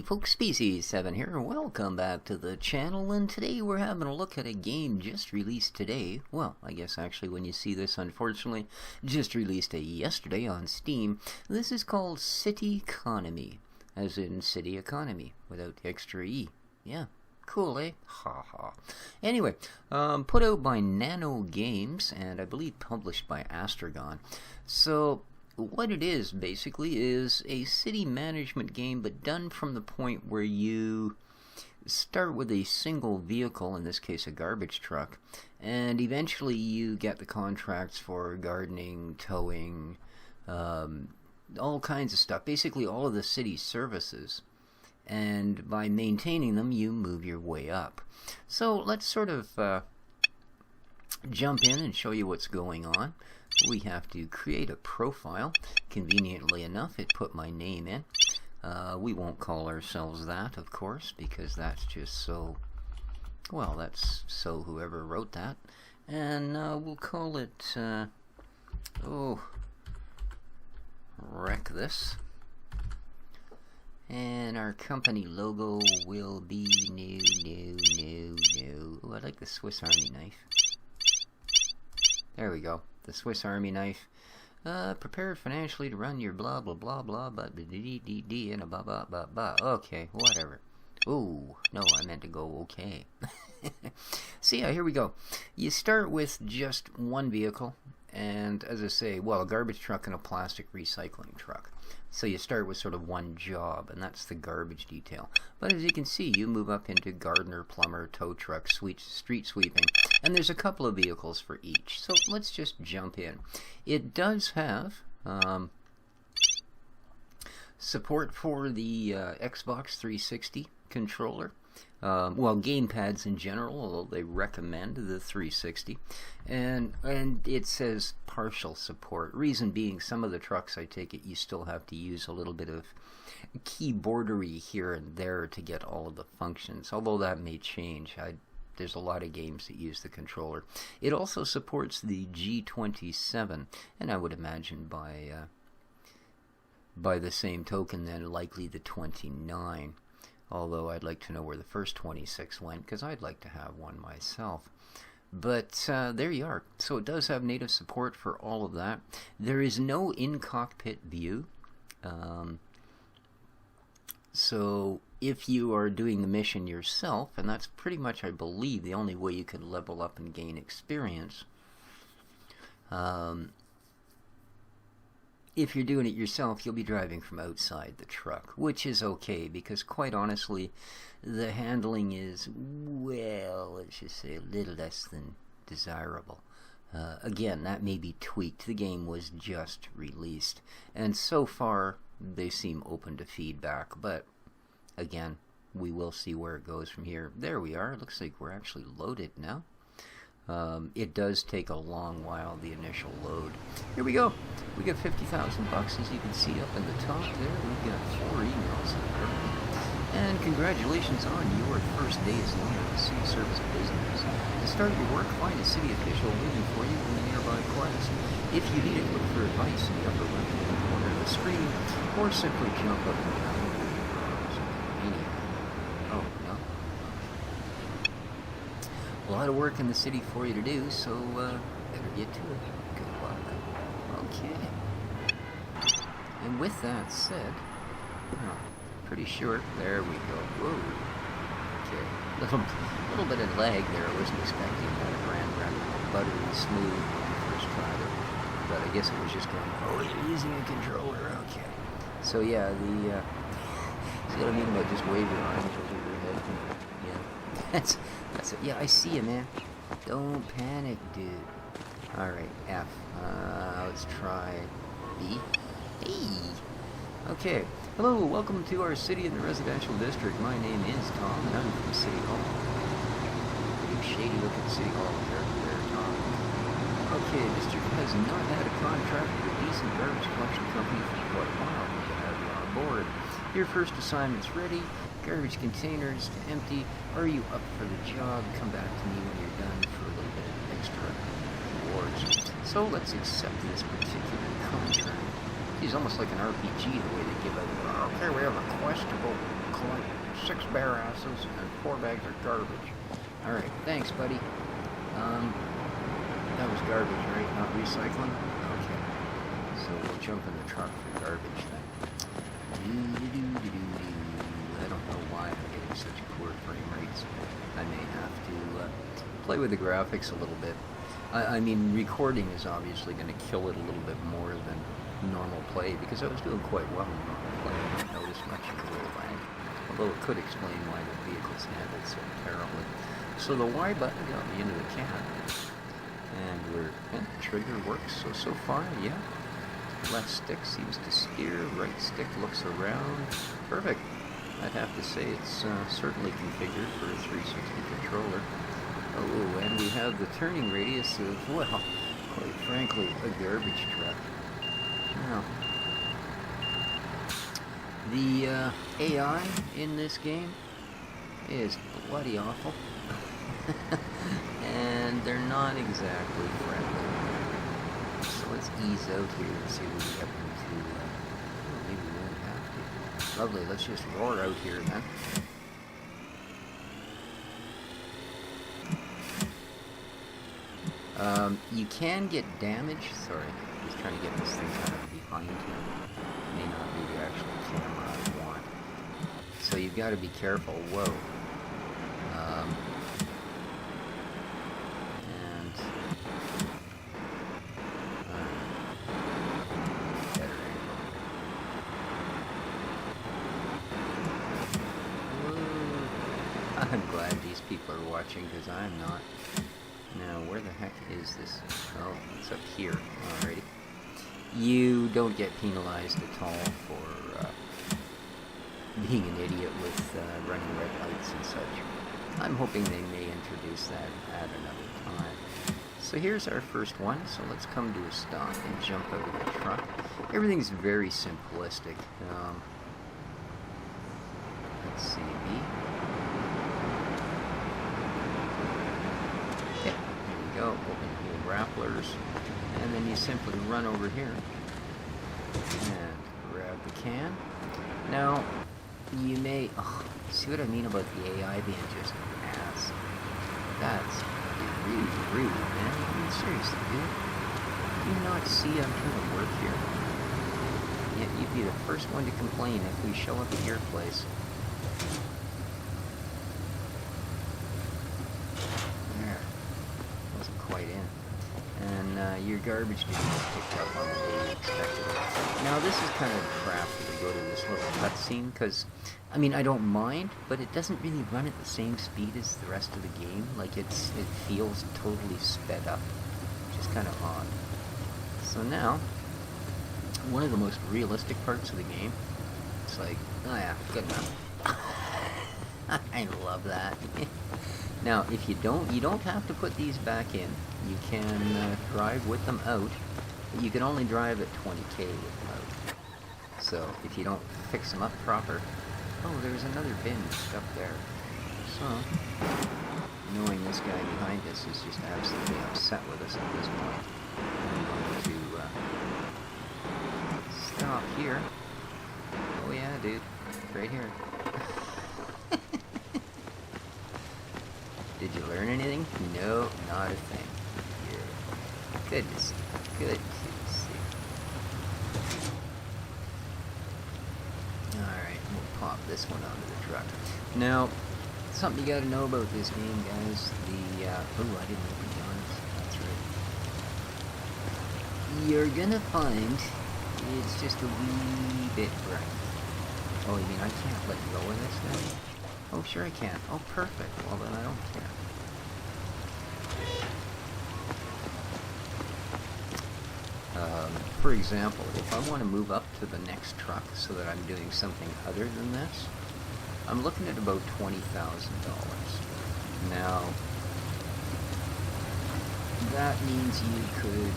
folks, Species 7 here. Welcome back to the channel, and today we're having a look at a game just released today. Well, I guess actually when you see this, unfortunately, just released yesterday on Steam. This is called Cityconomy, as in City Economy, without the extra E. Yeah, cool, eh? Ha ha. Anyway, put out by Nano Games, and I believe published by Astragon. So what it is, basically, is a city management game, but done from the point where you start with a single vehicle, in this case a garbage truck, and eventually you get the contracts for gardening, towing, all kinds of stuff, basically all of the city services. And by maintaining them, you move your way up. So let's sort of jump in and show you what's going on. We have to create a profile. Conveniently enough, it put my name in. We won't call ourselves that, of course, because that's just so, well, that's so whoever wrote that. And we'll call it, Wreck This. And our company logo will be new. Ooh, I like the Swiss Army knife. There we go. The Swiss Army knife. Prepared financially to run your blah blah blah blah but d and a blah blah blah blah. Okay, whatever. Ooh, no, I meant to go okay. So yeah, here we go. You start with just one vehicle, and as I say, well, a garbage truck and a plastic recycling truck. So you start with sort of one job, and that's the garbage detail. But as you can see, you move up into gardener, plumber, tow truck, street sweeping, and there's a couple of vehicles for each. So let's just jump in. It does have support for the Xbox 360 controller. Well, gamepads in general, although they recommend the 360, and it says partial support. Reason being, some of the trucks, I take it, you still have to use a little bit of keyboardery here and there to get all of the functions, although that may change. There's a lot of games that use the controller. It also supports the G27, and I would imagine by the same token then likely the 29. Although I'd like to know where the first 26 went, because I'd like to have one myself. But there you are. So it does have native support for all of that. There is no in-cockpit view. So if you are doing the mission yourself, and that's pretty much, I believe, the only way you can level up and gain experience, if you're doing it yourself, you'll be driving from outside the truck, which is okay, because quite honestly, the handling is, well, let's just say a little less than desirable. Again, that may be tweaked. The game was just released, and so far, they seem open to feedback, but again, we will see where it goes from here. There we are. It looks like we're actually loaded now. It does take a long while, the initial load. Here we go. We got $50,000, as you can see up in the top there. We've got 4 emails. And congratulations on your first day as an owner of the city service business. To start your work, find a city official waiting for you in the nearby quest. If you need it, look for advice in the upper left-hand corner of the screen, or simply jump up and down. Oh, no. A lot of work in the city for you to do, so better get to it. Good luck. Okay. And with that said, pretty sure. There we go. Whoa. Okay. Little bit of lag there. I wasn't expecting that. It ran buttery smooth when I first tried it, but I guess it was just going, oh, you're using a controller. Okay. So yeah, see what I mean about just wave your arms over your head? Yeah. That's it. Yeah, I see you, man. Don't panic, dude. Alright, F. Let's try B. Hey! Okay. Hello, welcome to our city in the residential district. My name is Tom, and I'm from City Hall. Pretty shady looking City Hall there, Tom. Okay, district has not had a contract with a decent garbage collection company for quite a while. We can have you on board. Your first assignment's ready. Garbage containers to empty. Are you up for the job? Come back to me when you're done for a little bit of extra rewards. So let's accept this particular contract. It's almost like an RPG the way they give it. Okay, we have a quest to go collect 6 bear asses and 4 bags of garbage. Alright, thanks, buddy. That was garbage, right? Not recycling? Okay. So we'll jump in the truck for garbage then. I don't know why I'm getting such poor frame rates. I may have to play with the graphics a little bit. I mean, recording is obviously going to kill it a little bit more than normal play, because I was doing quite well in normal play. I didn't notice much in the way of lag, although it could explain why the vehicle's handled so terribly. So the Y button got me into the cab, and trigger works so far, yeah. Left stick seems to steer, right stick looks around. Perfect. I'd have to say it's certainly configured for a 360 controller. Oh, and we have the turning radius of, well, quite frankly, a garbage truck. Now, the AI in this game is bloody awful. And they're not exactly friendly. So let's ease out here and see what we have to do. Maybe we won't have to. Lovely, let's just roar out here then. You can get damage. Sorry, I was trying to get this thing kind of behind you. May not be the actual camera I want. So you've got to be careful. Whoa. Better angle. Whoa. I'm glad these people are watching, because I'm not. Now, where the heck is this? Oh, it's up here. Alrighty. You don't get penalized at all for being an idiot with running red lights and such. I'm hoping they may introduce that at another time. So here's our first one, so let's come to a stop and jump out of the truck. Everything's very simplistic. Let's see. Go, open wheel grapplers, and then you simply run over here and grab the can. Now, you may, see what I mean about the AI being just ass? That's really rude, man. I mean, seriously, dude. Do you not see I'm trying to work here? Yet you'd be the first one to complain if we show up at your place. Quite in. And your garbage didn't get picked up on the day you expected it. Now this is kind of crafty to go to this little cutscene, because, I mean, I don't mind, but it doesn't really run at the same speed as the rest of the game. Like, it feels totally sped up, which is kind of odd. So now, one of the most realistic parts of the game, it's like, oh yeah, good enough. I love that. Now, if you don't have to put these back in. You can drive with them out, but you can only drive at 20k with them out. So, if you don't fix them up proper... Oh, there's another bin just up there. So, knowing this guy behind us is just absolutely upset with us at this point, I'm going to stop here. Oh yeah, dude. Right here. Did you learn anything? No, not a thing. Yeah. Good to see. Good to see. Alright, we'll pop this one onto the truck. Now, something you gotta know about this game, guys. Oh, I didn't open the arms. That's right. You're gonna find it's just a wee bit bright. Oh, you mean I can't let go of this now? Oh, sure I can. Oh, perfect. Well, then I don't care. For example, if I want to move up to the next truck so that I'm doing something other than this, I'm looking at about $20,000. Now, that means you could...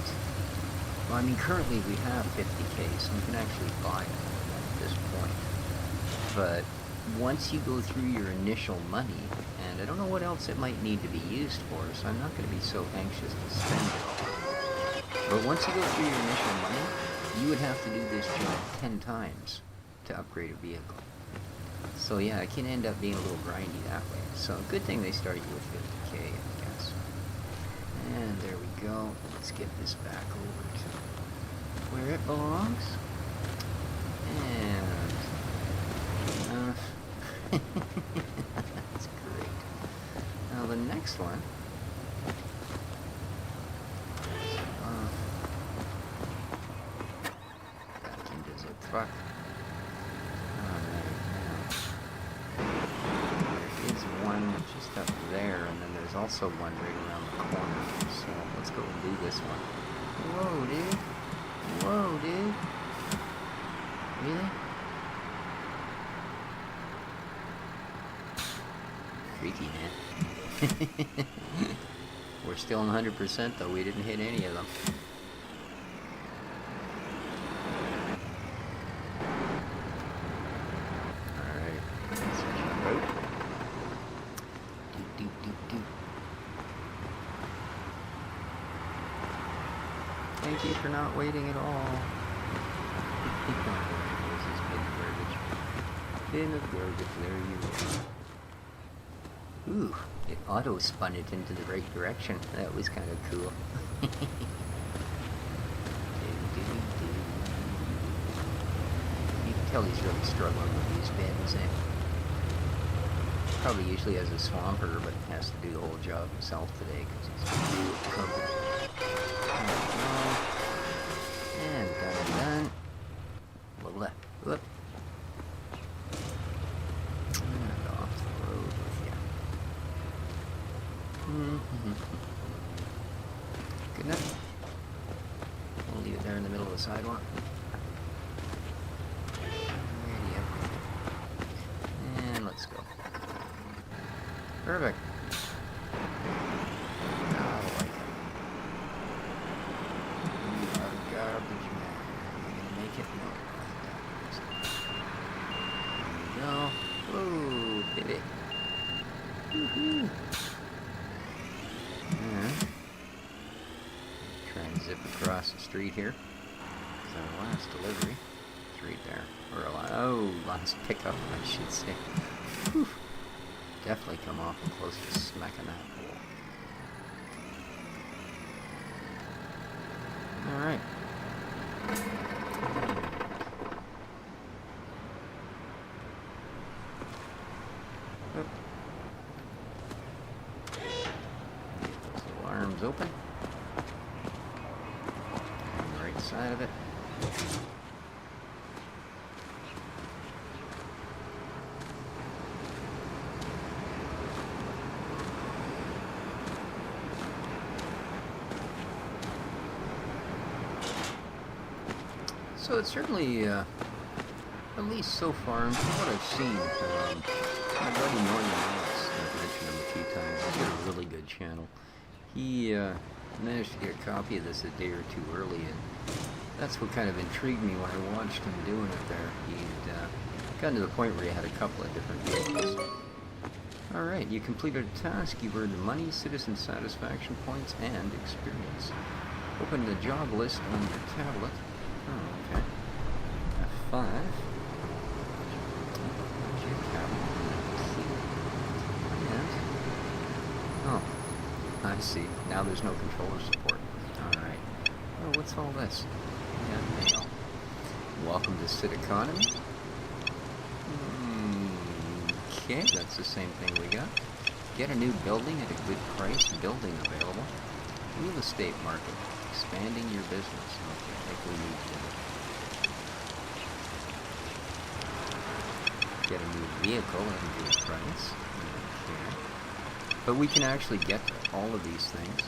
Well, I mean, currently we have 50k, so you can actually buy it at this point. But once you go through your initial money, and I don't know what else it might need to be used for, so I'm not going to be so anxious to spend it. But once you go through your initial money, you would have to do this job 10 times to upgrade a vehicle. So yeah, it can end up being a little grindy that way. So good thing they start you with 50k, I guess. And there we go. Let's get this back over to where it belongs. And that's great. Now the next one. Back into the truck. One just up there, and then there's also one right around the corner. So let's go and do this one. Whoa, dude. Whoa, dude. Really? Freaky, man. We're still 100% though. We didn't hit any of them. Thank you for not waiting at all. This is bin of garbage. Bin of garbage, there you go. Ooh, it auto-spun it into the right direction. That was kind of cool. You can tell he's really struggling with these bins, eh? Probably usually has a swamper, but has to do the whole job himself today because he's covered. And done. Whoop. And off the road with you. Good enough. We'll leave it there in the middle of the sidewalk. And let's go. Perfect. Try and zip across the street here. So our last delivery is right there. Or last pickup, I should say. Whew. Definitely come off close to smacking that hole. Alright. Open. On the right side of it. So it's certainly, at least so far, from what I've seen, my buddy Norman Alex, I've mentioned him a few times, he's got a really good channel. He managed to get a copy of this a day or two early, and that's what kind of intrigued me when I watched him doing it there. He'd gotten to the point where he had a couple of different vehicles. Alright, you completed a task, you earned money, citizen satisfaction points, and experience. Open the job list on your tablet. Oh, okay. F5. Your tablet. And... oh. I see. Now there's no controller support. Alright. Oh, what's all this? Yeah, mail. Welcome to Cityconomy. Okay, that's the same thing we got. Get a new building at a good price. Building available. Real estate market. Expanding your business. Okay, I think we need to get a new vehicle at a good price. Okay. But we can actually get all of these things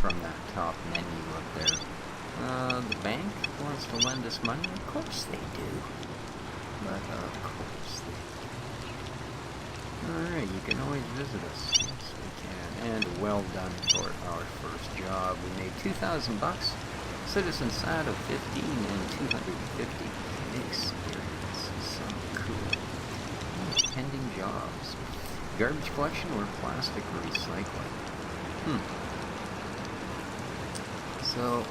from that top menu up there. The bank wants to lend us money? Of course they do. But of course they do. Alright, you can always visit us. Yes, we can. And well done for our first job. We made $2,000. Citizen sat of 15 and 250 experience. So cool. Pending jobs. Garbage collection or plastic recycling? So,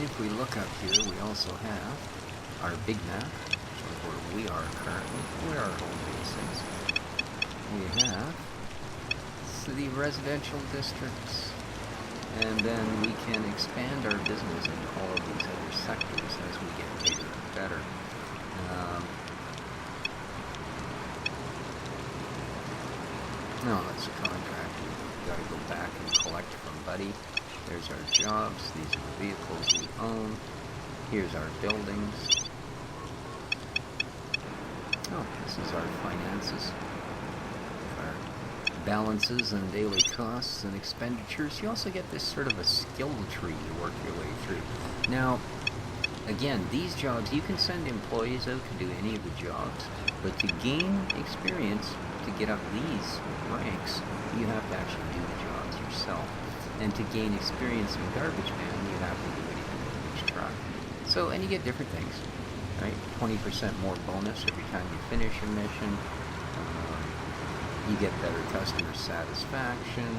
if we look up here, we also have our big map of where we are currently, where our home base is. We have city residential districts, and then we can expand our business into all of these other sectors as we get bigger and better. No, that's a contract. We've got to go back and collect from Buddy. There's our jobs. These are the vehicles we own. Here's our buildings. Oh, this is our finances. Our balances and daily costs and expenditures. You also get this sort of a skill tree you work your way through. Now, again, these jobs, you can send employees out to do any of the jobs, but to gain experience, to get up these ranks, you have to actually do the jobs yourself. And to gain experience in garbage man, you have to do anything with each truck. So, and you get different things, right? 20% more bonus every time you finish a mission. You get better customer satisfaction,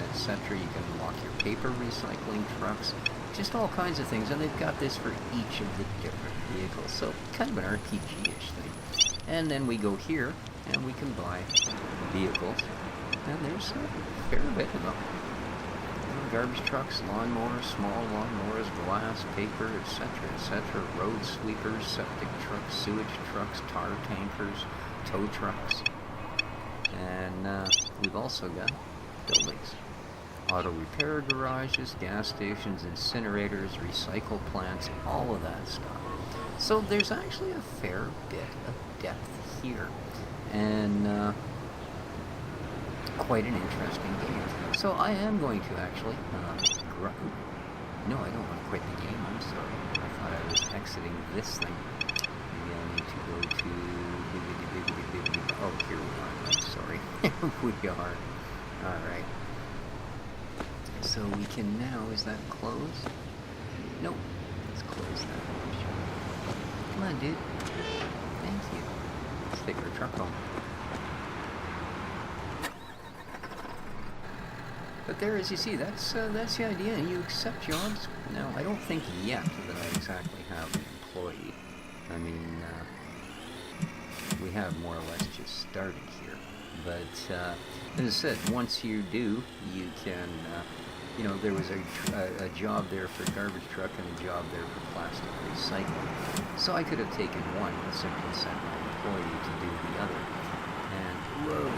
etc. You can unlock your paper recycling trucks, just all kinds of things. And they've got this for each of the different vehicles. So, kind of an RPG-ish thing. And then we go here, and we can buy vehicles. And there's a fair bit of them. Garbage trucks, lawnmowers, small lawnmowers, glass, paper, etc., road sweepers, septic trucks, sewage trucks, tar tankers, tow trucks. And we've also got buildings. Auto repair garages, gas stations, incinerators, recycle plants, all of that stuff. So there's actually a fair bit of depth here. And quite an interesting game. So I am going to actually no, I don't want to quit the game. I'm sorry. I thought I was exiting this thing. Maybe I need to go to... Oh, here we are. I'm sorry. We are. Alright. So we can now... Is that closed? Nope. Let's close that. Come on, dude. Thank you. Let's take our truck home. But there, as you see, that's the idea. You accept jobs. Now, I don't think yet that I exactly have an employee. I mean, we have more or less just started here. But, as I said, once you do, you can, you know, there was a job there for garbage truck and a job there for plastic recycling. So I could have taken one and simply sent my employee to do the other. And, whoa.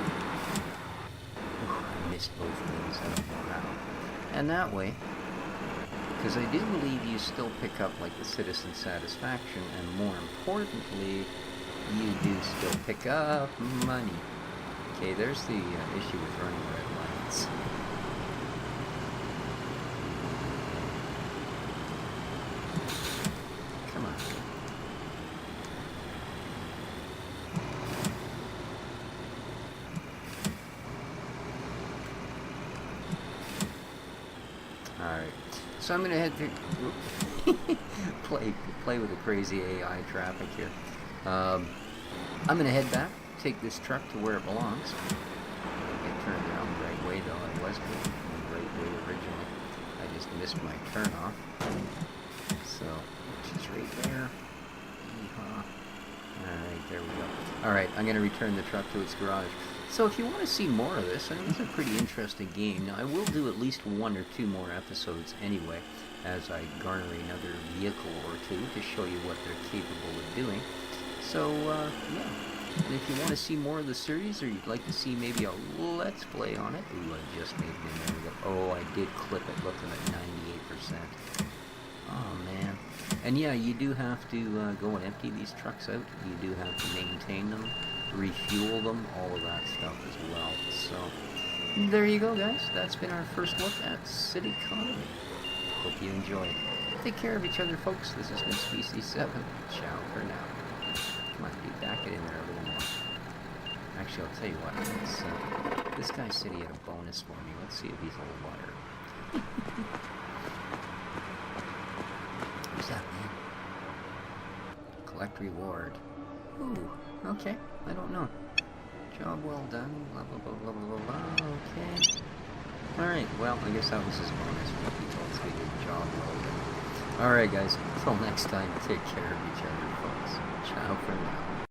Missed both of those, I don't know how. And that way, because I do believe you still pick up like the citizen satisfaction, and more importantly, you do still pick up money. Okay, there's the issue with running red lights. Come on. Alright, so I'm going to head through, play with the crazy AI traffic here. I'm going to head back, take this truck to where it belongs. I turned around the right way though, I was going the right way originally. I just missed my turn off. So, she's right there. Alright, there we go. Alright, I'm going to return the truck to its garage. So if you want to see more of this, I mean, it's a pretty interesting game. Now, I will do at least 1 or 2 more episodes anyway, as I garner another vehicle or two to show you what they're capable of doing. So, yeah. And if you want to see more of the series, or you'd like to see maybe a Let's Play on it, ooh, I just made it. There we go. Oh, I did clip it looking at 98%. Oh, man. And yeah, you do have to go and empty these trucks out. You do have to maintain them, refuel them, all of that stuff as well. So, there you go, guys. That's been our first look at Cityconomy. Hope you enjoyed. Take care of each other, folks. This has been Species 7. Ciao for now. Come on, dude, back it in there a little more. Actually, I'll tell you what. This guy said he had a bonus for me. Let's see if he's a liar. Who's that, man? Collect reward. Ooh, okay. I don't know. Job well done. Blah, blah, blah, blah, blah, blah. Okay. Alright, well, I guess that was his bonus. But he told us we did job well done. Alright guys, until next time, take care of each other folks. Ciao for now.